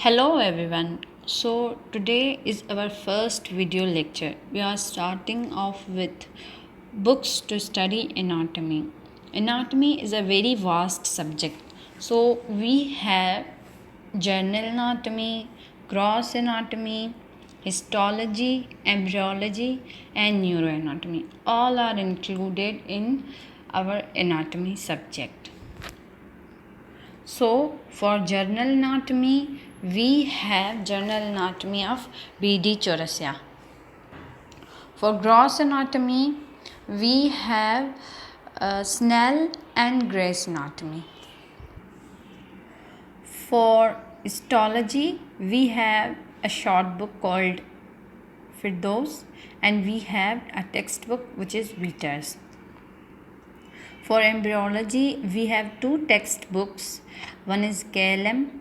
Hello everyone. So today is our first video lecture. We are starting off with books to study anatomy. Anatomy is a very vast subject. So we have general anatomy, gross anatomy, histology, embryology and neuroanatomy. All are included in our anatomy subject. So, for general anatomy, we have general anatomy of BD Chaurasia. For gross anatomy, we have Snell and Grace anatomy. For histology, we have a short book called Firdaus, and we have a textbook which is Wheaters. For embryology, we have two textbooks. One is KLM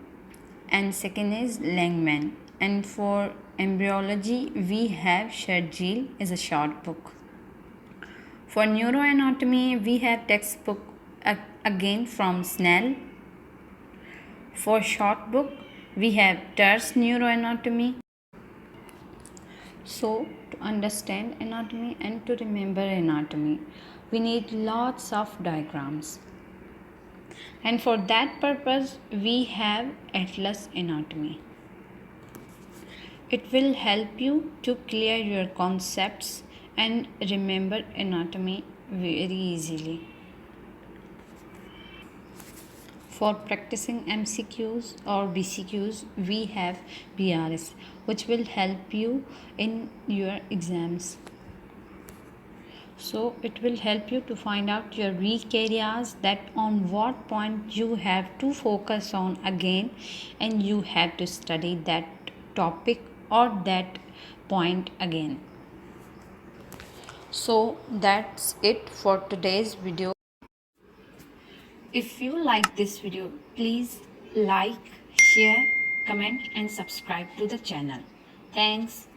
and second is Langman. And for embryology, we have Shergill is a short book. For neuroanatomy, we have textbook again from Snell. For short book, we have Terse neuroanatomy. So, to understand anatomy and to remember anatomy, we need lots of diagrams. And for that purpose, we have Atlas Anatomy. It will help you to clear your concepts and remember anatomy very easily. For practicing MCQs or BCQs, we have BRS, which will help you in your exams. So it will help you to find out your weak areas, that on what point you have to focus on again, and you have to study that topic or that point again. So that's it for today's video. If you like this video, please like, share, comment and subscribe to the channel. Thanks.